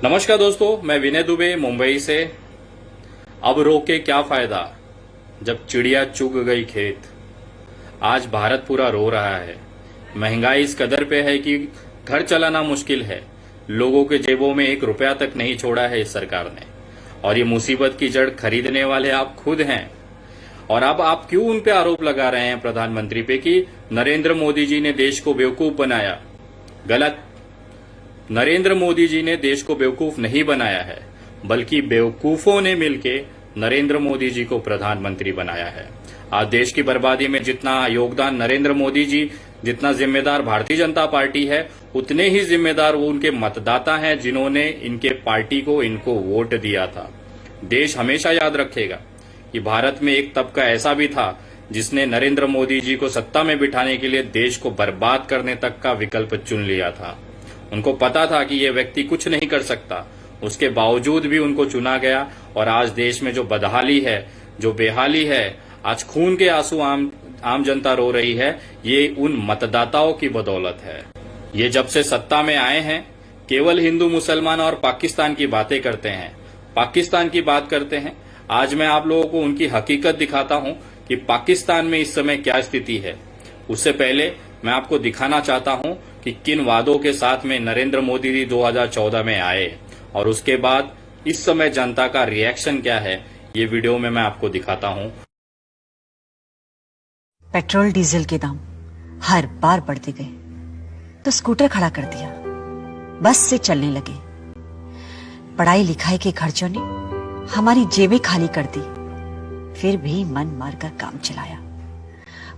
नमस्कार दोस्तों, मैं विनय दुबे मुंबई से। अब रो के क्या फायदा जब चिड़िया चुग गई खेत। आज भारत पूरा रो रहा है। महंगाई इस कदर पे है कि घर चलाना मुश्किल है। लोगों के जेबों में 1 रुपया तक नहीं छोड़ा है इस सरकार ने। और ये मुसीबत की जड़ खरीदने वाले आप खुद हैं। और अब आप क्यों उन पे आरोप लगा रहे हैं प्रधानमंत्री पे कि नरेंद्र मोदी जी ने देश को बेवकूफ बनाया? गलत। नरेंद्र मोदी जी ने देश को बेवकूफ नहीं बनाया है, बल्कि बेवकूफों ने मिलके नरेंद्र मोदी जी को प्रधानमंत्री बनाया है। आज देश की बर्बादी में जितना योगदान नरेंद्र मोदी जी, जितना जिम्मेदार भारतीय जनता पार्टी है, उतने ही जिम्मेदार वो उनके मतदाता हैं जिन्होंने इनके पार्टी को इनको वोट दिया था। देश हमेशा याद रखेगा कि भारत में एक तबका ऐसा भी था जिसने नरेंद्र मोदी जी को सत्ता में बिठाने के लिए देश को बर्बाद करने तक का विकल्प चुन लिया था। उनको पता था कि ये व्यक्ति कुछ नहीं कर सकता, उसके बावजूद भी उनको चुना गया। और आज देश में जो बदहाली है, जो बेहाली है, आज खून के आंसू आम जनता रो रही है, ये उन मतदाताओं की बदौलत है। ये जब से सत्ता में आए हैं केवल हिंदू, मुसलमान और पाकिस्तान की बातें करते हैं, पाकिस्तान की बात करते हैं। आज मैं आप लोगों को उनकी हकीकत दिखाता हूं कि पाकिस्तान में इस समय क्या स्थिति है। उससे पहले मैं आपको दिखाना चाहता हूं कि किन वादों के साथ में नरेंद्र मोदी जी 2014 में आए और उसके बाद इस समय जनता का रिएक्शन क्या है। ये वीडियो में मैं आपको दिखाता हूं। पेट्रोल डीजल के दाम हर बार बढ़ते गए तो स्कूटर खड़ा कर दिया, बस से चलने लगे। पढ़ाई लिखाई के खर्चों ने हमारी जेबें खाली कर दी, फिर भी मन मारकर काम चलाया।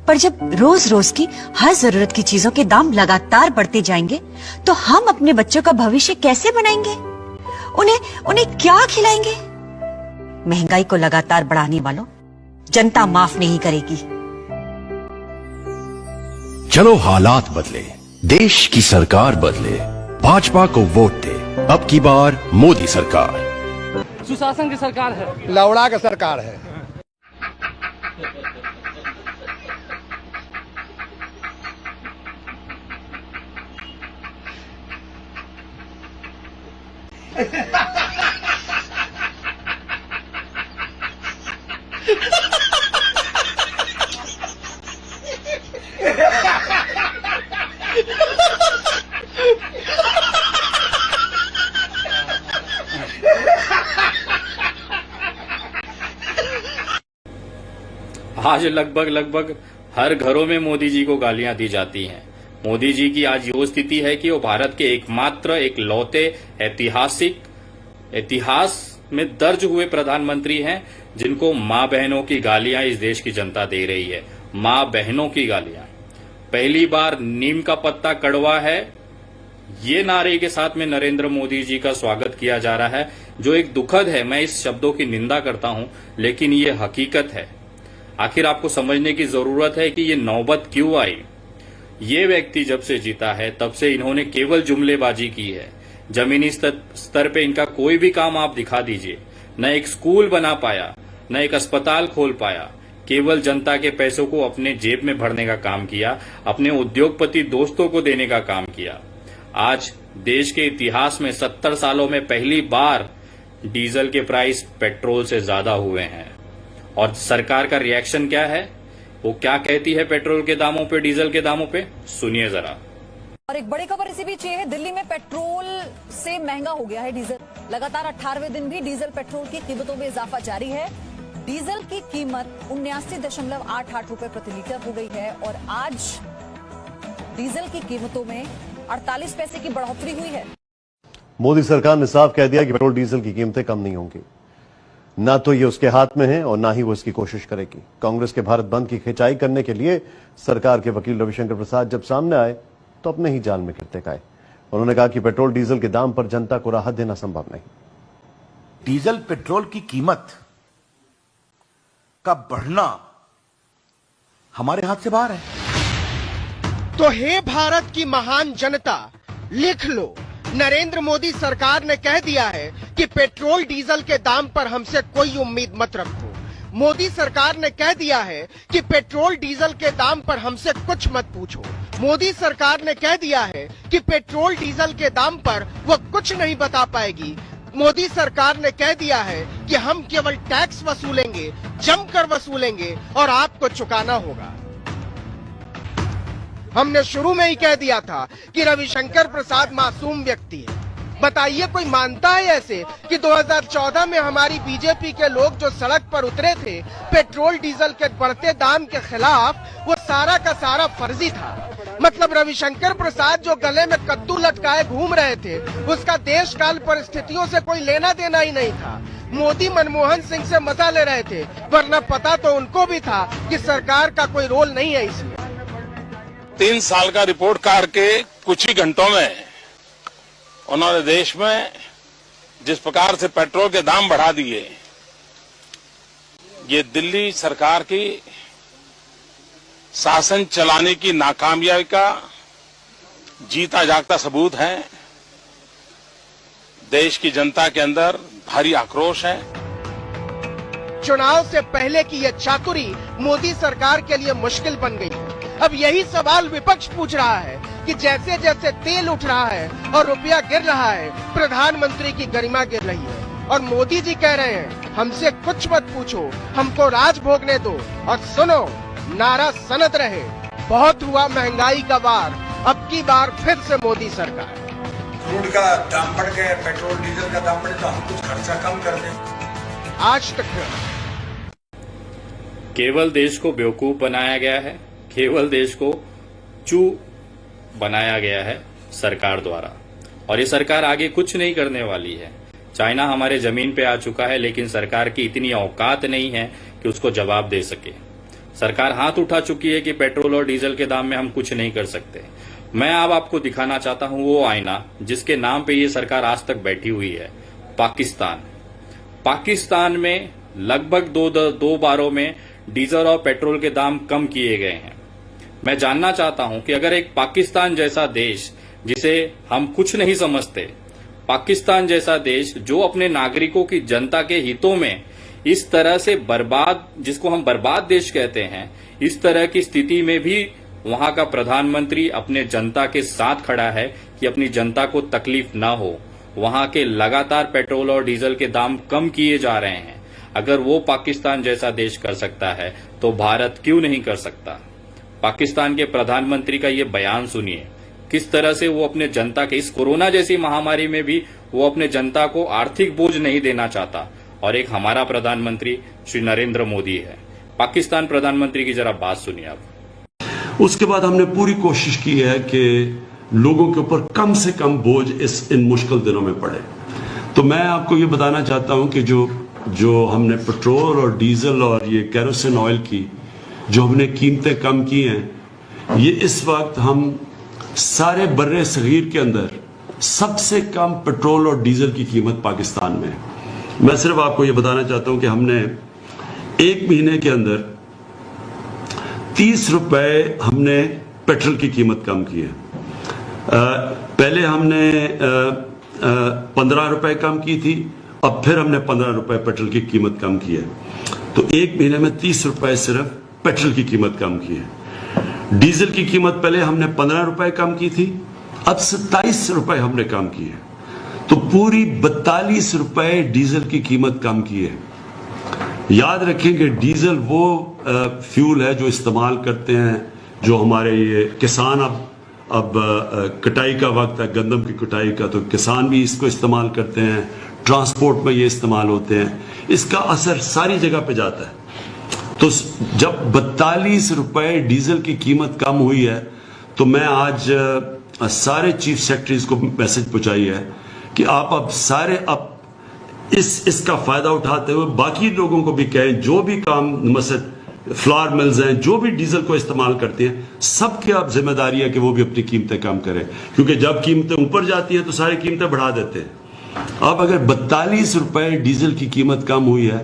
पर जब रोज रोज की हर जरूरत की चीजों के दाम लगातार बढ़ते जाएंगे तो हम अपने बच्चों का भविष्य कैसे बनाएंगे? उन्हें क्या खिलाएंगे? महंगाई को लगातार बढ़ाने वालों जनता माफ नहीं करेगी। चलो हालात बदले, देश की सरकार बदले, भाजपा को वोट दे। अब की बार मोदी सरकार। सुशासन की सरकार है, लौड़ा का सरकार है। आज लगभग हर घरों में मोदी जी को गालियां दी जाती हैं। मोदी जी की आज यो स्थिति है कि वो भारत के एकमात्र एकलौते इतिहास में दर्ज हुए प्रधानमंत्री हैं जिनको मां बहनों की गालियां इस देश की जनता दे रही है। मां बहनों की गालियां। पहली बार नीम का पत्ता कड़वा है, ये नारे के साथ में नरेंद्र मोदी जी का स्वागत किया जा रहा है, जो एक दुखद है। मैं इस शब्दों की निंदा करता हूं, लेकिन ये हकीकत है। आखिर आपको समझने की जरूरत है कि ये नौबत क्यों आई। ये व्यक्ति जब से जीता है तब से इन्होंने केवल जुमलेबाजी की है। जमीनी स्तर पे इनका कोई भी काम आप दिखा दीजिए। न एक स्कूल बना पाया, न एक अस्पताल खोल पाया। केवल जनता के पैसों को अपने जेब में भरने का काम किया, अपने उद्योगपति दोस्तों को देने का काम किया। आज देश के इतिहास में 70 सालों में पहली बार डीजल के प्राइस पेट्रोल से ज्यादा हुए हैं। और सरकार का रिएक्शन क्या है, वो क्या कहती है पेट्रोल के दामों पे, डीजल के दामों पे, सुनिए जरा। और एक बड़ी खबर इसी बीच ये है, दिल्ली में पेट्रोल से महंगा हो गया है डीजल। लगातार 18वें दिन भी डीजल पेट्रोल की कीमतों में इजाफा जारी है। डीजल की कीमत 79.88 रुपए प्रति लीटर हो गई है और आज डीजल की कीमतों में 48 पैसे की बढ़ोतरी हुई है। मोदी सरकार ने साफ कह दिया कि पेट्रोल डीजल की कीमतें कम नहीं होंगी। ना तो ये उसके हाथ में है और ना ही वो इसकी कोशिश करेगी। कांग्रेस के भारत बंद की खिंचाई करने के लिए सरकार के वकील रविशंकर प्रसाद जब सामने आए तो अपने ही जाल में गिरते गए। उन्होंने कहा कि पेट्रोल डीजल के दाम पर जनता को राहत देना संभव नहीं। डीजल पेट्रोल की कीमत का बढ़ना हमारे हाथ से बाहर है। तो हे भारत की महान जनता, लिख लो, नरेंद्र मोदी सरकार ने कह दिया है कि पेट्रोल डीजल के दाम पर हमसे कोई उम्मीद मत रखो। मोदी सरकार ने कह दिया है कि पेट्रोल डीजल के दाम पर हमसे कुछ मत पूछो। मोदी सरकार ने कह दिया है कि पेट्रोल डीजल के दाम पर वो कुछ नहीं बता पाएगी। मोदी सरकार ने कह दिया है कि हम केवल टैक्स वसूलेंगे, जमकर वसूलेंगे और आपको चुकाना होगा। हमने शुरू में ही कह दिया था कि रविशंकर प्रसाद मासूम व्यक्ति है। बताइए कोई मानता है ऐसे कि 2014 में हमारी बीजेपी के लोग जो सड़क पर उतरे थे पेट्रोल डीजल के बढ़ते दाम के खिलाफ, वो सारा का सारा फर्जी था। मतलब रविशंकर प्रसाद जो गले में कद्दू लटकाए घूम रहे थे, उसका देश काल परिस्थितियों से कोई लेना देना ही नहीं था। मोदी मनमोहन सिंह से मजा ले रहे थे, वरना पता तो उनको भी था कि सरकार का कोई रोल नहीं है इसमें। 3 साल का रिपोर्ट कार्ड के कुछ ही घंटों में उन्होंने देश में जिस प्रकार से पेट्रोल के दाम बढ़ा दिए, ये दिल्ली सरकार की शासन चलाने की नाकामयाबी का जीता जागता सबूत है। देश की जनता के अंदर भारी आक्रोश है। चुनाव से पहले की यह चातुरी मोदी सरकार के लिए मुश्किल बन गई है। अब यही सवाल विपक्ष पूछ रहा है कि जैसे जैसे तेल उठ रहा है और रुपया गिर रहा है, प्रधानमंत्री की गरिमा गिर रही है। और मोदी जी कह रहे हैं हमसे कुछ मत पूछो, हमको राज भोगने दो और सुनो, नारा सनत रहे। बहुत हुआ महंगाई का वार, अब की बार फिर से मोदी सरकार। क्रूड का दाम बढ़ गया, पेट्रोल डीजल का दाम बढ़े तो हम कुछ खर्चा कम कर दें। आज तक केवल देश को बेवकूफ बनाया गया है, केवल देश को चू बनाया गया है सरकार द्वारा। और ये सरकार आगे कुछ नहीं करने वाली है। चाइना हमारे जमीन पे आ चुका है, लेकिन सरकार की इतनी औकात नहीं है कि उसको जवाब दे सके। सरकार हाथ उठा चुकी है कि पेट्रोल और डीजल के दाम में हम कुछ नहीं कर सकते। मैं अब आपको दिखाना चाहता हूं वो आईना जिसके नाम पे ये सरकार आज तक बैठी हुई है, पाकिस्तान। पाकिस्तान में लगभग दो बारों में डीजल और पेट्रोल के दाम कम किए गए हैं। मैं जानना चाहता हूं कि अगर एक पाकिस्तान जैसा देश जिसे हम कुछ नहीं समझते, पाकिस्तान जैसा देश जो अपने नागरिकों की जनता के हितों में इस तरह से बर्बाद, जिसको हम बर्बाद देश कहते हैं, इस तरह की स्थिति में भी वहां का प्रधानमंत्री अपने जनता के साथ खड़ा है कि अपनी जनता को तकलीफ ना हो। वहां के लगातार पेट्रोल और डीजल के दाम कम किए जा रहे हैं। अगर वो पाकिस्तान जैसा देश कर सकता है तो भारत क्यों नहीं कर सकता। पाकिस्तान के प्रधानमंत्री का ये बयान सुनिए, किस तरह से वो अपने जनता के इस कोरोना जैसी महामारी में भी वो अपने जनता को आर्थिक बोझ नहीं देना चाहता। और एक हमारा प्रधानमंत्री श्री नरेंद्र मोदी है। पाकिस्तान प्रधानमंत्री की जरा बात सुनिए आप। उसके बाद हमने पूरी कोशिश की है कि लोगों के ऊपर कम से कम बोझ इन मुश्किल दिनों में पड़े। तो मैं आपको ये बताना चाहता हूं कि जो हमने पेट्रोल और डीजल और ये केरोसिन ऑयल की जो हमने कीमतें कम की हैं, ये इस वक्त हम सारे बर्रे सगीर के अंदर सबसे कम पेट्रोल और डीजल की कीमत पाकिस्तान में है। मैं सिर्फ आपको ये बताना चाहता हूं कि हमने 1 महीने के अंदर 30 रुपए हमने पेट्रोल की कीमत कम की है। पहले हमने 15 रुपए कम की थी, अब फिर हमने 15 रुपए पेट्रोल की कीमत कम की है। तो 1 महीने में 30 रुपए सिर्फ पेट्रोल की कीमत कम की है। डीजल की कीमत पहले हमने 15 रुपए कम की थी, अब 27 रुपए हमने कम की है। तो पूरी 42 रुपए डीजल की कीमत कम की है। याद रखें कि डीजल वो फ्यूल है जो इस्तेमाल करते हैं, जो हमारे ये किसान अब कटाई का वक्त है, गंदम की कटाई का, तो किसान भी इसको इस्तेमाल करते हैं, ट्रांसपोर्ट में ये इस्तेमाल होते हैं। इसका असर सारी जगह पे जाता है। तो जब 42 रुपए डीजल की कीमत कम हुई है, तो मैं आज सारे चीफ सेक्रेटरीज को मैसेज पहुंचाई है कि आप अब सारे इसका फायदा उठाते हुए बाकी लोगों को भी कहें, जो भी काम मसद फ्लावर मिल्स हैं, जो भी डीजल को इस्तेमाल करते हैं, सबकी आप जिम्मेदारी है कि वो भी अपनी कीमतें कम करें। क्योंकि जब कीमतें ऊपर जाती हैं तो सारी कीमतें बढ़ा देते हैं। अब अगर 42 रुपए डीजल की कीमत कम हुई है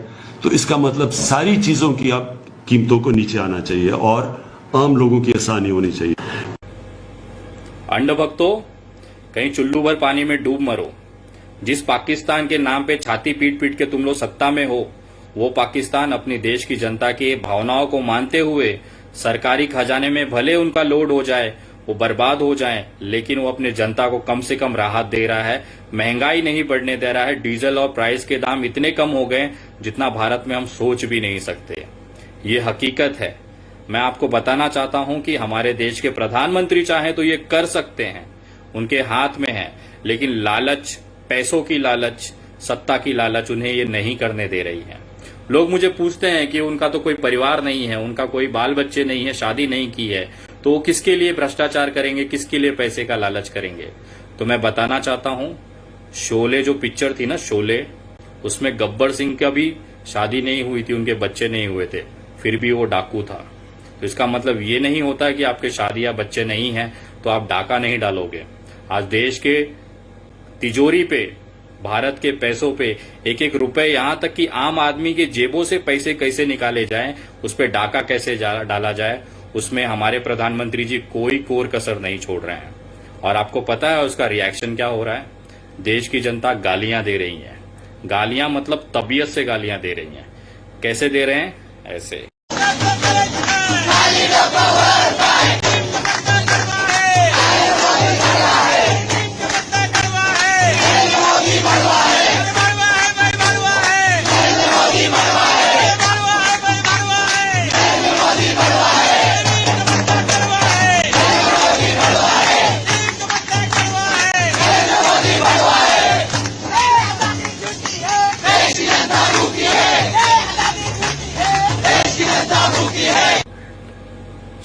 तो इसका मतलब सारी चीजों की अब कीमतों को नीचे आना चाहिए और आम लोगों की आसानी होनी चाहिए। अंड भक्तों, कहीं चुल्लू भर पानी में डूब मरो। जिस पाकिस्तान के नाम पे छाती पीट पीट के तुम लोग सत्ता में हो, वो पाकिस्तान अपनी देश की जनता की भावनाओं को मानते हुए सरकारी खजाने में भले उनका लोड हो जाए, वो बर्बाद हो जाएं, लेकिन वो अपने जनता को कम से कम राहत दे रहा है, महंगाई नहीं बढ़ने दे रहा है। डीजल और प्राइस के दाम इतने कम हो गए जितना भारत में हम सोच भी नहीं सकते। ये हकीकत है। मैं आपको बताना चाहता हूं कि हमारे देश के प्रधानमंत्री चाहें तो ये कर सकते हैं, उनके हाथ में है, लेकिन लालच, पैसों की लालच, सत्ता की लालच उन्हें ये नहीं करने दे रही है। लोग मुझे पूछते हैं कि उनका तो कोई परिवार नहीं है, उनका कोई बाल बच्चे नहीं है, शादी नहीं की है, तो वो किसके लिए भ्रष्टाचार करेंगे, किसके लिए पैसे का लालच करेंगे। तो मैं बताना चाहता हूं, शोले जो पिक्चर थी ना, शोले, उसमें गब्बर सिंह का भी शादी नहीं हुई थी, उनके बच्चे नहीं हुए थे, फिर भी वो डाकू था। तो इसका मतलब ये नहीं होता कि आपके शादी या बच्चे नहीं हैं तो आप डाका नहीं डालोगे। आज देश के तिजोरी पे, भारत के पैसों पे एक एक रुपए, यहां तक कि आम आदमी के जेबों से पैसे कैसे निकाले जाएं, उस पे डाका कैसे डाला जाए, उसमें हमारे प्रधानमंत्री जी कोई कोर कसर नहीं छोड़ रहे हैं। और आपको पता है उसका रिएक्शन क्या हो रहा है? देश की जनता गालियां दे रही है। गालियां मतलब तबीयत से गालियां दे रही हैं। कैसे दे रहे हैं? ऐसे।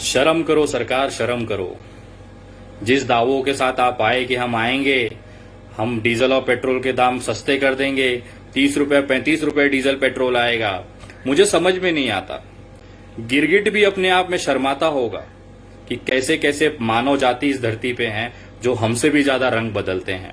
शर्म करो सरकार, शर्म करो। जिस दावों के साथ आप आए कि हम आएंगे, हम डीजल और पेट्रोल के दाम सस्ते कर देंगे, 30 रुपए 35 रुपए डीजल पेट्रोल आएगा, मुझे समझ में नहीं आता। गिरगिट भी अपने आप में शर्माता होगा कि कैसे कैसे मानव जाति इस धरती पे हैं जो हमसे भी ज्यादा रंग बदलते हैं।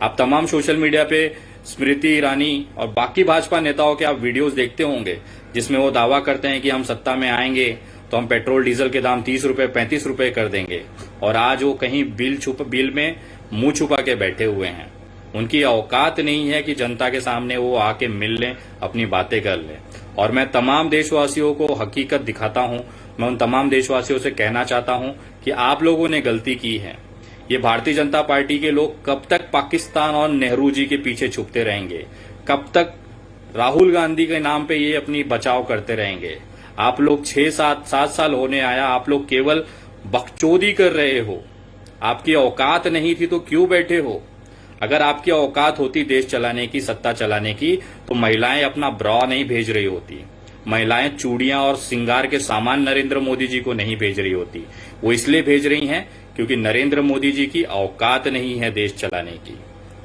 आप तमाम सोशल मीडिया पे स्मृति ईरानी और बाकी भाजपा नेताओं के आप वीडियोस देखते होंगे जिसमें वो दावा करते हैं कि हम सत्ता में आएंगे तो हम पेट्रोल डीजल के दाम 30 रुपए 35 रुपए कर देंगे, और आज वो कहीं बिल में मुंह छुपा के बैठे हुए हैं। उनकी औकात नहीं है कि जनता के सामने वो आके मिल लें, अपनी बातें कर लें। और मैं तमाम देशवासियों को हकीकत दिखाता हूं। मैं उन तमाम देशवासियों से कहना चाहता हूं कि आप लोगों ने गलती की है। ये भारतीय जनता पार्टी के लोग कब तक पाकिस्तान और नेहरू जी के पीछे छुपते रहेंगे? कब तक राहुल गांधी के नाम पे ये अपनी बचाव करते रहेंगे? आप लोग 6-7 साल होने आया, आप लोग केवल बकचोदी कर रहे हो। आपकी औकात नहीं थी तो क्यों बैठे हो? अगर आपकी औकात होती देश चलाने की, सत्ता चलाने की, तो महिलाएं अपना ब्रा नहीं भेज रही होती। महिलाएं चूड़ियां और श्रृंगार के सामान नरेंद्र मोदी जी को नहीं भेज रही होती। वो इसलिए भेज रही हैं क्योंकि नरेंद्र मोदी जी की औकात नहीं है देश चलाने की।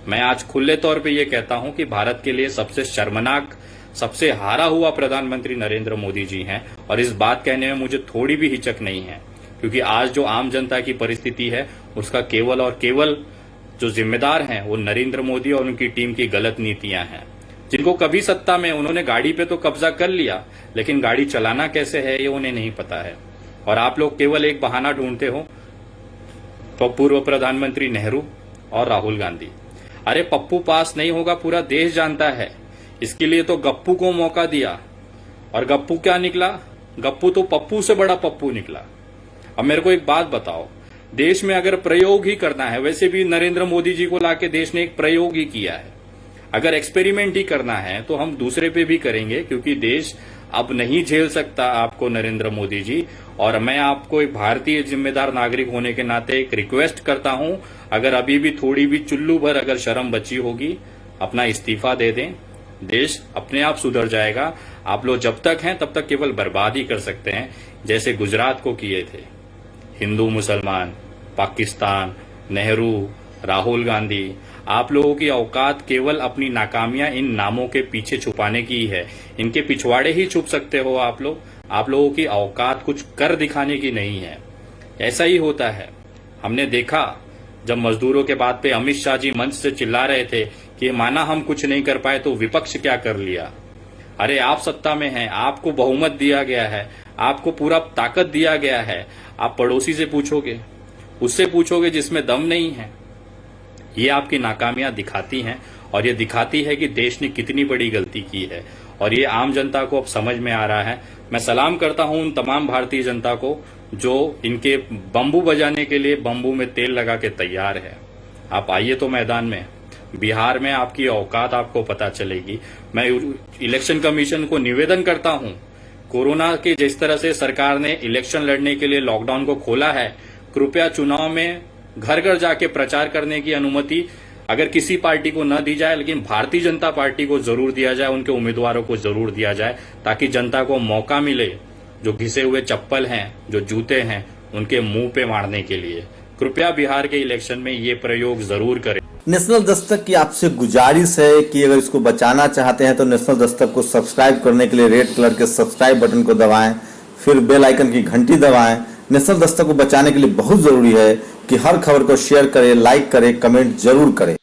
मैं आज खुले तौर पे ये कहता हूं कि भारत के लिए सबसे शर्मनाक, सबसे हारा हुआ प्रधानमंत्री नरेंद्र मोदी जी हैं, और इस बात कहने में मुझे थोड़ी भी हिचक नहीं है, क्योंकि आज जो आम जनता की परिस्थिति है उसका केवल और केवल जो जिम्मेदार हैं वो नरेंद्र मोदी और उनकी टीम की गलत नीतियां हैं। जिनको कभी सत्ता में उन्होंने गाड़ी पे तो कब्जा कर लिया, लेकिन गाड़ी चलाना कैसे है ये उन्हें नहीं पता है। और आप लोग केवल एक बहाना ढूंढते हो, तो पूर्व प्रधानमंत्री नेहरू और राहुल गांधी। अरे पप्पू पास नहीं होगा पूरा देश जानता है, इसके लिए तो गप्पू को मौका दिया, और गप्पू क्या निकला? गप्पू तो पप्पू से बड़ा पप्पू निकला। अब मेरे को एक बात बताओ, देश में अगर प्रयोग ही करना है, वैसे भी नरेंद्र मोदी जी को लाके देश ने एक प्रयोग ही किया है, अगर एक्सपेरिमेंट ही करना है तो हम दूसरे पे भी करेंगे, क्योंकि देश अब नहीं झेल सकता आपको नरेंद्र मोदी जी। और मैं आपको एक भारतीय जिम्मेदार नागरिक होने के नाते एक रिक्वेस्ट करता हूं, अगर अभी भी थोड़ी भी चुल्लू भर अगर शर्म बची होगी, अपना इस्तीफा दे दें, देश अपने आप सुधर जाएगा। आप लोग जब तक हैं तब तक केवल बर्बाद ही कर सकते हैं, जैसे गुजरात को किए थे। हिंदू मुसलमान, पाकिस्तान, नेहरू, राहुल गांधी, आप लोगों की औकात केवल अपनी नाकामियां इन नामों के पीछे छुपाने की है। इनके पिछवाड़े ही छुप सकते हो आप लोग। आप लोगों की औकात कुछ कर दिखाने की नहीं है। ऐसा ही होता है। हमने देखा जब मजदूरों के बात पे अमित शाह जी मंच से चिल्ला रहे थे कि माना हम कुछ नहीं कर पाए तो विपक्ष क्या कर लिया। अरे आप सत्ता में हैं, आपको बहुमत दिया गया है, आपको पूरा ताकत दिया गया है। आप पड़ोसी से पूछोगे, उससे पूछोगे जिसमें दम नहीं है। ये आपकी नाकामियां दिखाती हैं, और ये दिखाती है कि देश ने कितनी बड़ी गलती की है, और ये आम जनता को अब समझ में आ रहा है। मैं सलाम करता हूं उन तमाम भारतीय जनता को जो इनके बम्बू बजाने के लिए बम्बू में तेल लगा के तैयार है। आप आइए तो मैदान में, बिहार में आपकी औकात आपको पता चलेगी। मैं इलेक्शन कमीशन को निवेदन करता हूं, कोरोना के जिस तरह से सरकार ने इलेक्शन लड़ने के लिए लॉकडाउन को खोला है, कृपया चुनाव में घर घर जाके प्रचार करने की अनुमति अगर किसी पार्टी को न दी जाए, लेकिन भारतीय जनता पार्टी को जरूर दिया जाए, उनके उम्मीदवारों को जरूर दिया जाए, ताकि जनता को मौका मिले जो घिसे हुए चप्पल हैं, जो जूते हैं, उनके मुंह पे मारने के लिए। कृपया बिहार के इलेक्शन में ये प्रयोग जरूर करें। नेशनल दस्तक की आपसे गुजारिश है कि अगर इसको बचाना चाहते हैं तो नेशनल दस्तक को सब्सक्राइब करने के लिए रेड कलर के सब्सक्राइब बटन को दबाएं, फिर बेल आइकन की घंटी दबाएं। नेशनल दस्तक को बचाने के लिए बहुत जरूरी है कि हर खबर को शेयर करें, लाइक करें, कमेंट जरूर करें।